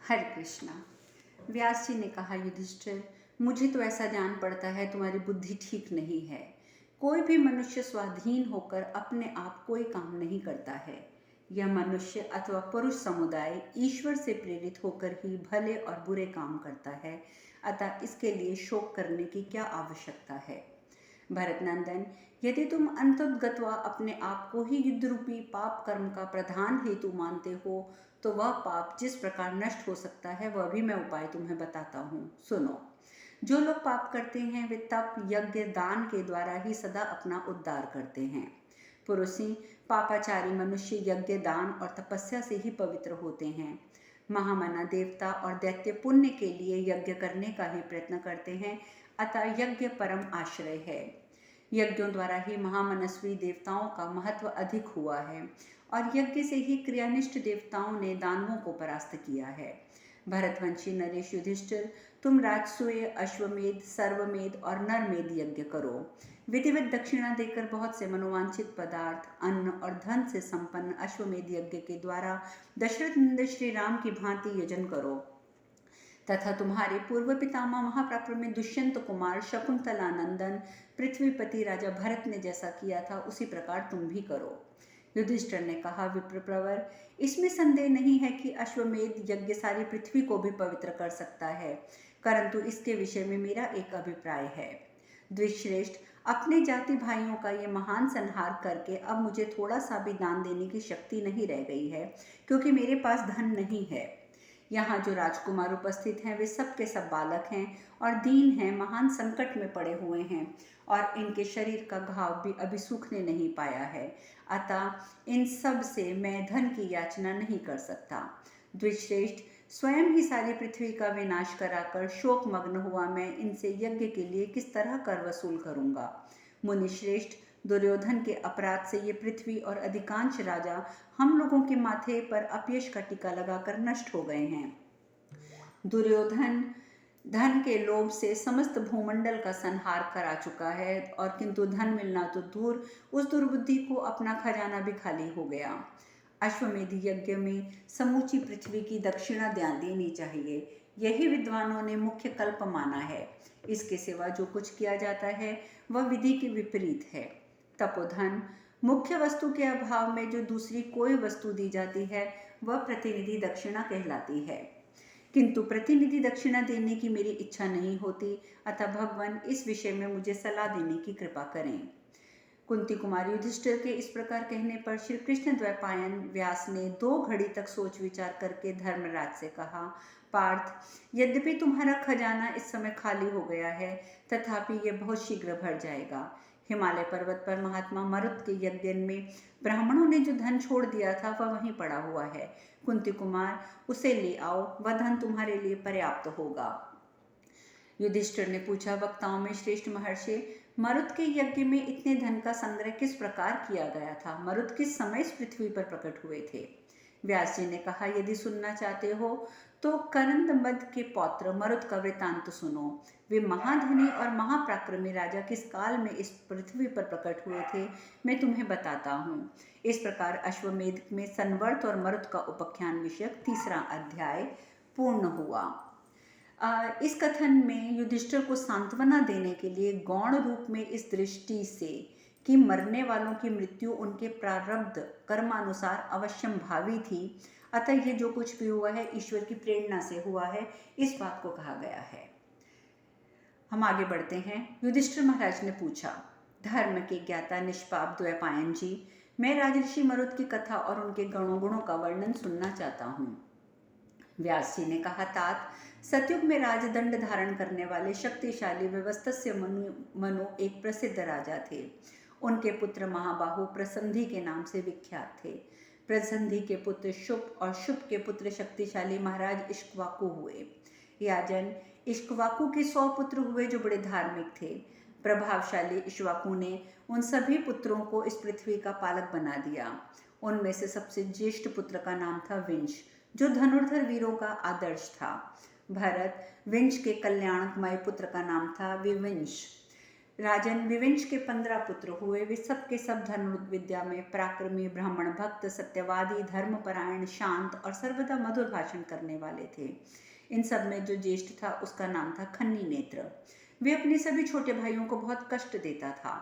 हरे कृष्णा। व्यास जी ने कहा, युधिष्ठिर, मुझे तो ऐसा जान पड़ता है तुम्हारी बुद्धि ठीक नहीं है। कोई भी मनुष्य स्वाधीन होकर अपने आप कोई काम नहीं करता है। यह मनुष्य अथवा पुरुष समुदाय ईश्वर से प्रेरित होकर ही भले और बुरे काम करता है, अतः इसके लिए शोक करने की क्या आवश्यकता है। भरतनंदन, यदि तुम अंततगत्वा अपने आप को ही युद्ध रूपी पाप कर्म का प्रधान हेतु मानते हो, तो वह पाप जिस प्रकार नष्ट हो सकता है वह भी मैं उपाय तुम्हें बताता हूँ, सुनो। जो लोग पाप करते हैं वे तप, यज्ञ, दान के द्वारा ही सदा अपना उद्धार करते हैं। पुरुषी पापाचारी मनुष्य यज्ञ, दान और तपस्या से ही पवित्र होते हैं। महामना देवता और दैत्य पुण्य के लिए यज्ञ करने का ही प्रयत्न करते हैं, अतः यज्ञ परम आश्रय है। यज्ञों द्वारा ही महामनस्वी देवताओं का महत्व अधिक हुआ है और यज्ञ से ही क्रियानिष्ठ देवताओं ने दानवों को परास्त किया है। भरतवंशी नरेश युधिष्ठिर, तुम राजसूय, अश्वमेध, सर्वमेध और नरमेध यज्ञ करो। विधिवत दक्षिणा देकर बहुत से मनोवांछित पदार्थ, अन्न और धन से संपन्न अश्वमेध यज्ञ के द्वारा दशरथ नंदन श्री राम की भांति यजन करो तथा तुम्हारे पूर्व पितामह महापराक्रमी दुष्यंत कुमार शकुंतला नंदन पृथ्वीपति राजा भरत ने जैसा किया था उसी प्रकार तुम भी करो। युधिष्ठिर ने कहा, विप्रवर, इसमें संदेह नहीं है कि अश्वमेध यज्ञ सारी पृथ्वी को भी पवित्र कर सकता है, परंतु इसके विषय में मेरा एक अभिप्राय है। द्विश्रेष्ठ, अपने जाति भाइयों का ये महान संहार करके अब मुझे थोड़ा सा भी दान देने की शक्ति नहीं रह गई है, क्योंकि मेरे पास धन नहीं है। यहाँ जो राजकुमार उपस्थित हैं वे सब के सब बालक हैं और दीन हैं, महान संकट में पड़े हुए हैं और इनके शरीर का घाव भी अभी सूखने नहीं पाया है, अतः इन सब से मैं धन की याचना नहीं कर सकता। द्विश्रेष्ठ, स्वयं ही सारी पृथ्वी का विनाश कराकर शोकमग्न हुआ मैं इनसे यज्ञ के लिए किस तरह कर वसूल करूंगा। मुनिश्रेष्ठ, दुर्योधन के अपराध से ये पृथ्वी और अधिकांश राजा हम लोगों के माथे पर अपयश का टीका लगाकर नष्ट हो गए हैं। दुर्योधन धन के लोभ से समस्त भूमंडल का संहार करा चुका है और किंतु धन मिलना तो दूर, उस दुर्बुद्धि को अपना खजाना भी खाली हो गया। अश्वमेध यज्ञ में समूची पृथ्वी की दक्षिणा ध्यान देनी चाहिए, यही विद्वानों ने मुख्य कल्प माना है। इसके सिवा जो कुछ किया जाता है वह विधि के विपरीत है। तपोधन, मुख्य वस्तु के अभाव में जो दूसरी कोई वस्तु दी जाती है वह प्रतिनिधि दक्षिणा कहलाती है, किंतु प्रतिनिधि दक्षिणा देने की मेरी इच्छा नहीं होती, अतः भगवान इस विषय में मुझे सलाह देने की कृपा करें। कुंती कुमार युधिष्ठिर के इस प्रकार कहने पर श्री कृष्ण द्वैपायन व्यास ने 2 घड़ी तक सोच विचार करके धर्मराज से कहा, पार्थ, यद्यपि तुम्हारा खजाना इस समय खाली हो गया है, तथापि यह बहुत शीघ्र भर जाएगा। हिमालय पर्वत पर महात्मा मरुत के यज्ञ में ब्राह्मणों ने जो धन छोड़ दिया था वह वहीं पड़ा हुआ है। कुंती कुमार, उसे ले आओ, वह धन तुम्हारे लिए पर्याप्त होगा। युधिष्ठिर ने पूछा, वक्ताओं में श्रेष्ठ महर्षि, मरुत के यज्ञ में इतने धन का संग्रह किस प्रकार किया गया था? मरुत किस समय इस पृथ्वी पर प्रकट हुए थे? व्यास जी ने कहा, यदि सुनना चाहते हो तो करंदमद के पौत्र मरुत का वृतांत सुनो। वे महाधनी और महापराक्रमी राजा किस काल में इस पृथ्वी पर प्रकट हुए थे मैं तुम्हें बताता हूँ। इस प्रकार अश्वमेध में संवर्त और मरुत का उपाख्यान विषयक 3रा अध्याय पूर्ण हुआ। इस कथन में युधिष्ठिर को सांत्वना देने के लिए गौण रूप में इस दृष्टि से कि मरने वालों की मृत्यु उनके प्रारब्ध कर्मानुसार अवश्यम भावी थी, अतः ये जो कुछ भी हुआ है ईश्वर की प्रेरणा से हुआ है, इस बात को कहा गया है। हम आगे बढ़ते हैं। युधिष्ठिर महाराज ने पूछा, धर्म के ज्ञाता निष्पाप द्वैपायन जी, मैं राजऋषि मरुत की कथा और उनके गणों का वर्णन सुनना चाहता हूँ। व्यास जी ने कहा, तात, सतयुग में राजदंड धारण करने वाले शक्तिशाली व्यवस्थस्य मनु एक प्रसिद्ध राजा थे। उनके पुत्र महाबाहु प्रसंधि के नाम से विख्यात थे। प्रसंधि के पुत्र शुभ और शुभ के पुत्र शक्तिशाली महाराज इक्ष्वाकु हुए। याजन इक्ष्वाकु के 100 पुत्र हुए जो बड़े धार्मिक थे। प्रभावशाली इक्ष्वाकु ने उन सभी पुत्रों को इस पृथ्वी का पालक बना दिया। उनमें से सबसे ज्येष्ठ पुत्र का नाम था विंश, जो धनुर्धर वीरों का आदर्श था। भरत, विंश के कल्याणमय पुत्र का नाम था विविंश। राजन, विवंश के 15 पुत्र हुए। वे सब के सब धनुर्विद्या में पराक्रमी, ब्राह्मण भक्त, सत्यवादी, धर्मपरायण, शांत और सर्वदा मधुर भाषण करने वाले थे। इन सब में जो ज्येष्ठ था उसका नाम था खन्नी नेत्र। वे अपने सभी छोटे भाइयों को बहुत कष्ट देता था।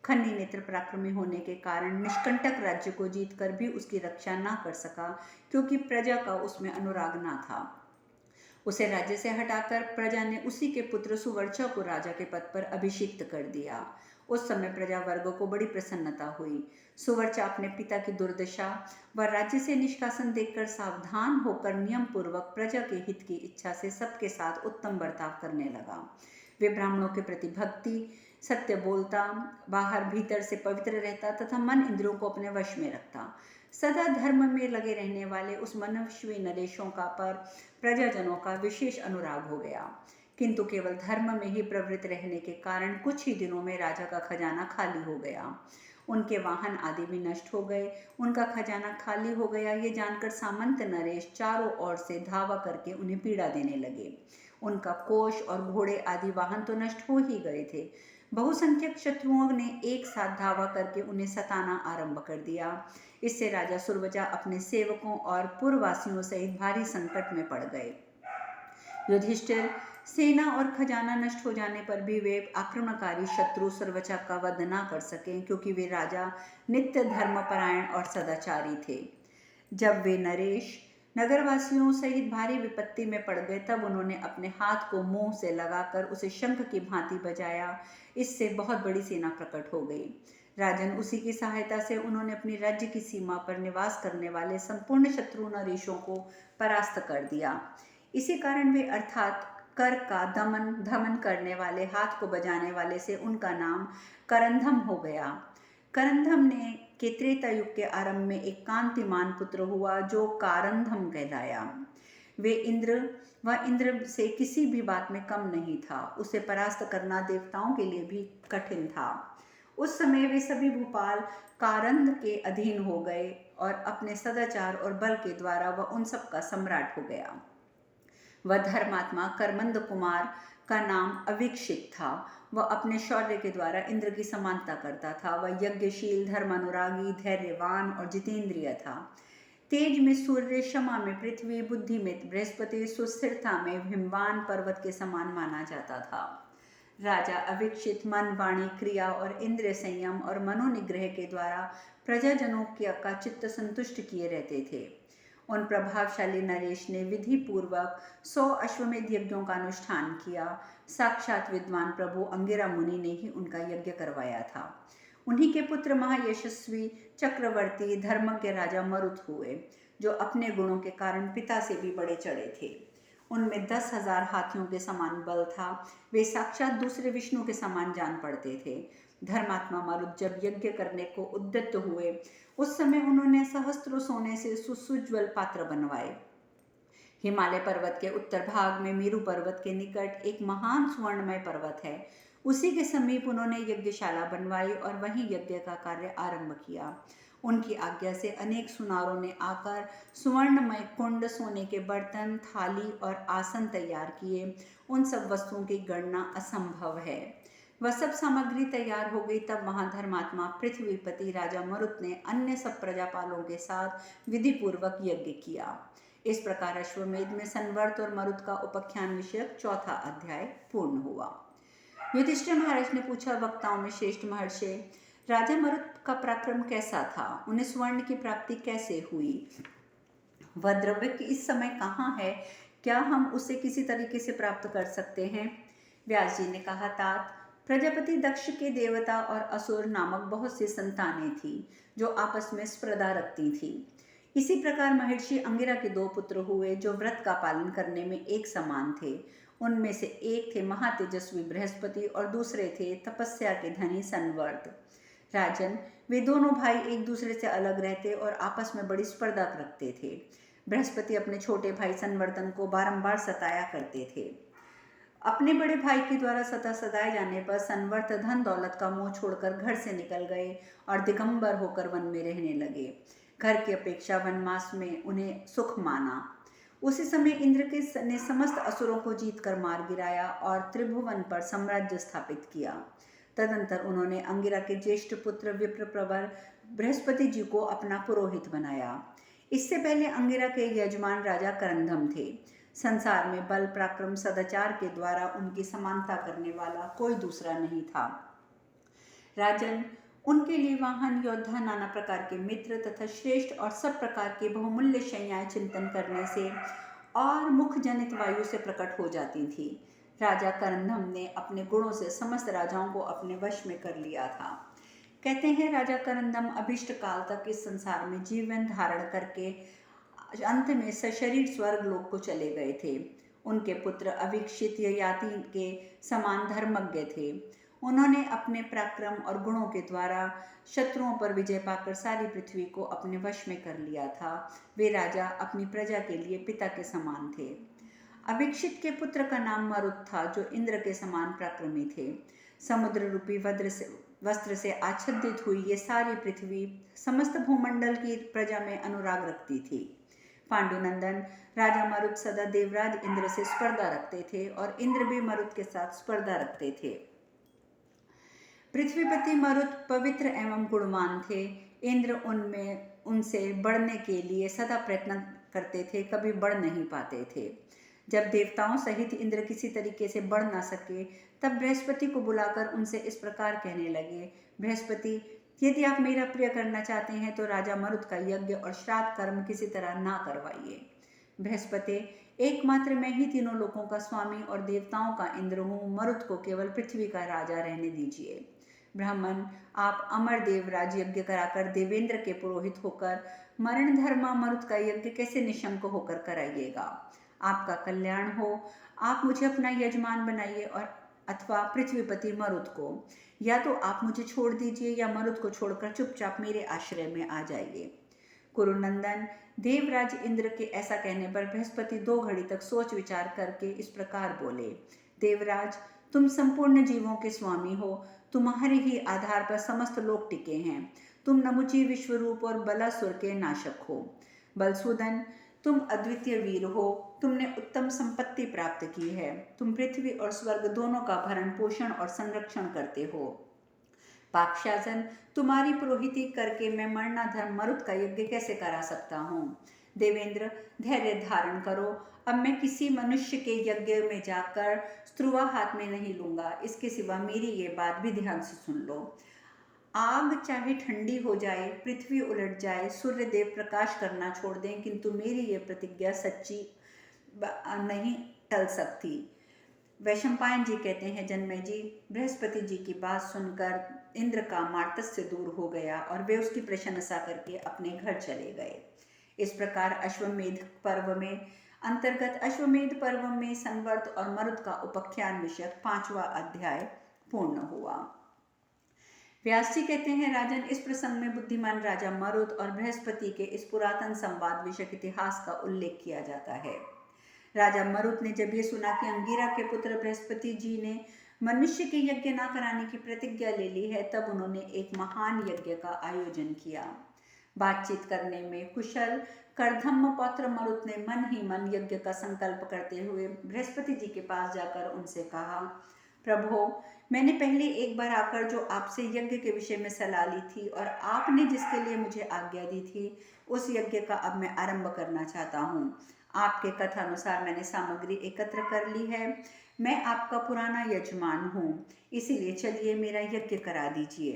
खन्नी नेत्र पराक्रमी होने के कारण निष्कंटक राज्य को जीतकर भी उसकी रक्षा ना कर सका, क्योंकि प्रजा का उसमें अनुराग ना था। उसे राज्य से हटाकर प्रजा ने उसी के पुत्र सुवर्चा को राजा के पद पर अभिषिक्त कर दिया। उस समय प्रजा वर्ग को बड़ी प्रसन्नता हुई। सुवर्चा अपने पिता की दुर्दशा व राज्य से निष्कासन देखकर सावधान होकर नियम पूर्वक प्रजा के हित की इच्छा से सबके साथ उत्तम बर्ताव करने लगा। वे ब्राह्मणों के प्रति भक्ति, सत्य बोलता, बाहर भीतर से पवित्र रहता तथा मन इंद्रियों को अपने वश में रखता। सदा धर्म में लगे रहने वाले उस मनस्वी नरेशों का पर प्रजाजनों का विशेष अनुराग हो गया, किंतु केवल धर्म में ही प्रवृत्त रहने के कारण कुछ ही दिनों में राजा का खजाना खाली हो गया। उनके वाहन आदि भी नष्ट हो गए। उनका खजाना खाली हो गया ये जानकर सामंत नरेश चारों ओर से धावा करके उन्हें पीड़ा देने लगे। उनका कोष और घोड़े आदि वाहन तो नष्ट हो ही गए थे। बहुसंख्यक शत्रुओं ने एक साथ धावा करके उन्हें सताना आरंभ कर दिया। इससे राजा सुरवजा अपने सेवकों और पुरवासियों सहित भारी संकट में पड़ गए। युधिष्ठिर, सेना और खजाना नष्ट हो जाने पर भी वे आक्रमणकारी शत्रु सुरवचा का वध न कर सके, क्योंकि वे राजा नित्य धर्मपरायण और सदाचारी थे। जब वे नरेश नगरवासियों सहित भारी विपत्ति में पड़ गए, तब उन्होंने अपने हाथ को मुंह से लगाकर उसे शंख की भांति बजाया। इससे बहुत बड़ी सेना प्रकट हो गई। राजन, उसी की सहायता से उन्होंने अपनी राज्य की सीमा पर निवास करने वाले संपूर्ण शत्रु नरेशों को परास्त कर दिया। इसी कारण वे अर्थात कर का धमन करने वाले, हाथ को बजाने वाले से उनका नाम करंधम हो गया। करंधम ने के त्रेता युग के आरंभ में एक कांतिमान पुत्र हुआ जो कारंधम कहलाया। वे इंद्र से किसी भी बात में कम नहीं था। उसे परास्त करना देवताओं के लिए भी कठिन था। उस समय वे सभी भूपाल कारंध के अधीन हो गए और अपने सदाचार और बल के द्वारा वह उन सब का सम्राट हो गया। वह धर्मात्मा करमंद कुमार का नाम अविक्षित था। वह अपने शौर्य के द्वारा इंद्र की समानता करता था। वह यज्ञशील, धर्मानुरागी, धैर्यवान और जितेंद्रिय था। तेज में सूर्य, क्षमा में पृथ्वी, बुद्धि में बृहस्पति, सुस्थिरता में हिमवान पर्वत के समान माना जाता था। राजा अविक्षित मन, वाणी, क्रिया और इंद्रिय संयम और मनोनिग्रह के द्वारा प्रजाजनों का चित्त संतुष्ट किए रहते थे। उन प्रभावशाली नरेश ने विधि पूर्वक 100 अश्वमेध यज्ञों का अनुष्ठान किया। साक्षात विद्वान प्रभु अंगिरा मुनि ने ही उनका यज्ञ करवाया था। उन्हीं के पुत्र महायशस्वी चक्रवर्ती धर्मज्ञ राजा मरुत हुए, जो अपने गुणों के कारण पिता से भी बड़े चढ़े थे। उनमें 10,000 हाथियों के समान बल था। वे साक्षात दूसरे विष्णु के समान जान पड़ते थे। धर्मात्मा मरुत जब यज्ञ करने को उद्यत हुए, उस समय उन्होंने सहस्त्रों सोने से सुसुज्वल पात्र बनवाए। हिमालय पर्वत के उत्तर भाग में मेरु पर्वत के निकट एक महान स्वर्णमय पर्वत है। उसी के समीप उन्होंने यज्ञशाला बनवाई और वहीं यज्ञ का कार्य आरंभ किया। उनकी आज्ञा से अनेक सुनारों ने आकर सुवर्णमय कुंड, सोने के बर्तन, थाली और आसन तैयार किए। उन सब वस्तुओं की गणना असंभव है। वह सब सामग्री तैयार हो गई, तब वहां धर्मात्मा पृथ्वीपति राजा मरुत ने अन्य सब प्रजापालों के साथ विधि पूर्वक यज्ञ किया। इस प्रकार अश्वमेध में संवर्त और मरुत का उपाख्यान विषयक 4था अध्याय पूर्ण हुआ। युधिष्ठिर महाराज ने पूछा, वक्ताओं में श्रेष्ठ महर्षि, राजा मरुत का पराक्रम कैसा था? उन्हें स्वर्ण की प्राप्ति कैसे हुई? वह द्रव्य इस समय कहाँ है? क्या हम उसे किसी तरीके से प्राप्त कर सकते हैं? व्यास जी ने कहा, तात, प्रजापति दक्ष के देवता और असुर नामक बहुत सी संतानें थीं, जो आपस में स्पर्धा रखती थीं। इसी प्रकार महर्षि अंगिरा के 2 पुत्र हुए, जो व्रत का पालन करने में एक समान थे। उनमें से एक थे महातेजस्वी बृहस्पति और दूसरे थे तपस्या के धनी संवर्त। राजन, वे दोनों भाई एक दूसरे से अलग रहते और आपस में बड़ी स्पर्धा रखते थे। बृहस्पति अपने छोटे भाई संवर्तन को बारंबार सताया करते थे। अपने बड़े भाई के द्वारा सताए जाने पर संवर्त धन दौलत का मोह छोड़कर घर से निकल गए और दिगंबर होकर वन में रहने लगे। घर की अपेक्षा वनवास में उन्हें सुख माना। उसी समय इंद्र ने समस्त असुरों को जीतकर मार गिराया और त्रिभुवन पर साम्राज्य स्थापित किया। तदंतर उन्होंने अंगिरा के ज्येष्ठ पुत्र विप्रप्रवर बृहस्पति जी को अपना पुरोहित बनाया। इससे पहले अंगिरा के यजमान राजा करंदम थे। संसार में बल, पराक्रम, सदाचार के द्वारा उनकी समानता करने वाला कोई दूसरा नहीं था। राजन, उनके लिए वाहन, योद्धा, नाना प्रकार के मित्र तथा श्रेष्ठ और सब प्रकार के बहुमूल्य शैयाएं चिंतन करने से और मुख जनित वायु से प्रकट हो जाती थी। राजा करंदम ने अपने गुणों से समस्त राजाओं को अपने वश में कर लिया था। कहते हैं राजा करंदम अभिष्ट काल तक इस संसार में जीवन धारण करके अंत में सशरीर स्वर्ग लोक को चले गए थे। उनके पुत्र अविक्षित ययाति के समान धर्मज्ञ थे। उन्होंने अपने पराक्रम और गुणों के द्वारा शत्रुओं पर विजय पाकर सारी पृथ्वी को अपने वश में कर लिया था। वे राजा अपनी प्रजा के लिए पिता के समान थे। अविक्षित के पुत्र का नाम मरुत था, जो इंद्र के समान पराक्रमी थे। समुद्र रूपी वस्त्र से आच्छादित हुई ये सारी पृथ्वी समस्त भूमंडल की प्रजा में अनुराग रखती थी। पांडुनंदन, राजा मरुत सदा देवराज इंद्र से स्पर्धा रखते थे और इंद्र भी मरुत के साथ स्पर्धा रखते थे। पृथ्वीपति मरुत पवित्र एवं गुणवान थे। इंद्र उनसे बढ़ने के लिए सदा प्रयत्न करते थे, कभी बढ़ नहीं पाते थे। जब देवताओं सहित इंद्र किसी तरीके से बढ़ ना सके, तब बृहस्पति को बुलाकर उनसे इस प्रकार कहने लगे, बृहस्पति, यदि आप मेरा प्रिय करना चाहते हैं तो राजा मरुत का यज्ञ और श्राद्ध कर्म किसी तरह ना करवाइए। बृहस्पति, एकमात्र मैं ही तीनों लोगों का स्वामी और देवताओं का इंद्र हूँ। मरुत को केवल पृथ्वी का राजा रहने दीजिए। ब्राह्मण, आप अमर देवराज यज्ञ कराकर देवेंद्र के पुरोहित होकर मरण धर्मा मरुत का यज्ञ कैसे निशंक होकर कराइएगा। आपका कल्याण हो। आप मुझे अपना यजमान बनाइए और अथवा पृथ्वीपति मरुत को, या तो आप मुझे छोड़ दीजिए या मरुत को छोड़कर चुपचाप मेरे आश्रय में आ जाइए। कुरुनंदन, देवराज इंद्र के ऐसा कहने पर बृहस्पति 2 घड़ी तक सोच विचार करके इस प्रकार बोले, देवराज, तुम संपूर्ण जीवों के स्वामी हो। तुम्हारे ही आधार पर समस्त लोग टिके हैं। तुम नमुची विश्वरूप और बलासुर के नाशक हो। बलसूदन, तुम अद्वितीय वीर हो। तुमने उत्तम संपत्ति प्राप्त की है। तुम पृथ्वी और स्वर्ग दोनों का भरण पोषण और संरक्षण करते हो। पाक्षाजन, तुम्हारी पुरोहिती करके मैं मरणाधर्म मरुत का यज्ञ कैसे करा सकता हूँ। देवेंद्र, धैर्य धारण करो। अब मैं किसी मनुष्य के यज्ञ में जाकर स्त्रुवा हाथ में नहीं लूंगा। इसके सिवा मेरी ये बात भी ध्यान से सुन लो। आग चाहे ठंडी हो जाए, पृथ्वी उलट जाए, सूर्य देव प्रकाश करना छोड़ दें, किंतु मेरी ये प्रतिज्ञा सच्ची नहीं टल सकती। वैशंपायन जी कहते हैं, जन्मेजय जी, बृहस्पति जी की बात सुनकर इंद्र का मार्तस्य दूर हो गया और वे उसकी प्रशंसा करके अपने घर चले गए। इस प्रकार अश्वमेध पर्व में संवर्त और मरुत का उपाख्यान विषयक 5वां अध्याय पूर्ण हुआ। व्यास जी कहते हैं, राजन, इस प्रसंग में बुद्धिमान राजा मरुत और बृहस्पति के इस पुरातन संवाद विषयक इतिहास का उल्लेख किया जाता है। राजा मरुत ने जब ये सुना कि अंगिरा के पुत्र बृहस्पति जी ने मनुष्य के यज्ञ न कराने की प्रतिज्ञा ले ली है, तब उन्होंने एक महान यज्ञ का आयोजन किया। बातचीत करने में कुशल करधम्म पौत्र मरुत ने मन ही मन यज्ञ का संकल्प करते हुए बृहस्पति जी के पास जाकर उनसे कहा, प्रभो, मैंने पहले एक बार आकर जो आपसे यज्ञ के विषय में सलाह ली थी और आपने जिसके लिए मुझे आज्ञा दी थी, उस यज्ञ का अब मैं आरंभ करना चाहता हूँ। आपके कथा अनुसार मैंने सामग्री एकत्र कर ली है। मैं आपका पुराना यजमान हूँ, इसीलिए चलिए मेरा यज्ञ करा दीजिए।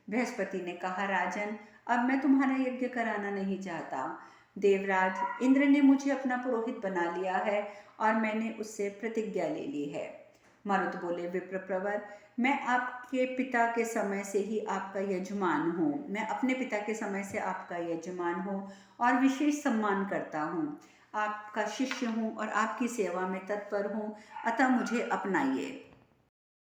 बृहस्पति ने कहा, राजन, अब मैं तुम्हारा यज्ञ कराना नहीं चाहता। देवराज इंद्र ने मुझे अपना पुरोहित बना लिया है और मैंने उससे प्रतिज्ञा ले ली है। मरुत बोले, विप्रप्रवर, मैं आपके पिता के समय से ही आपका यजमान हूँ। मैं अपने पिता के समय से आपका यजमान हूँ और विशेष सम्मान करता हूँ। आपका शिष्य हूँ और आपकी सेवा में तत्पर हूँ, अतः मुझे अपनाइए।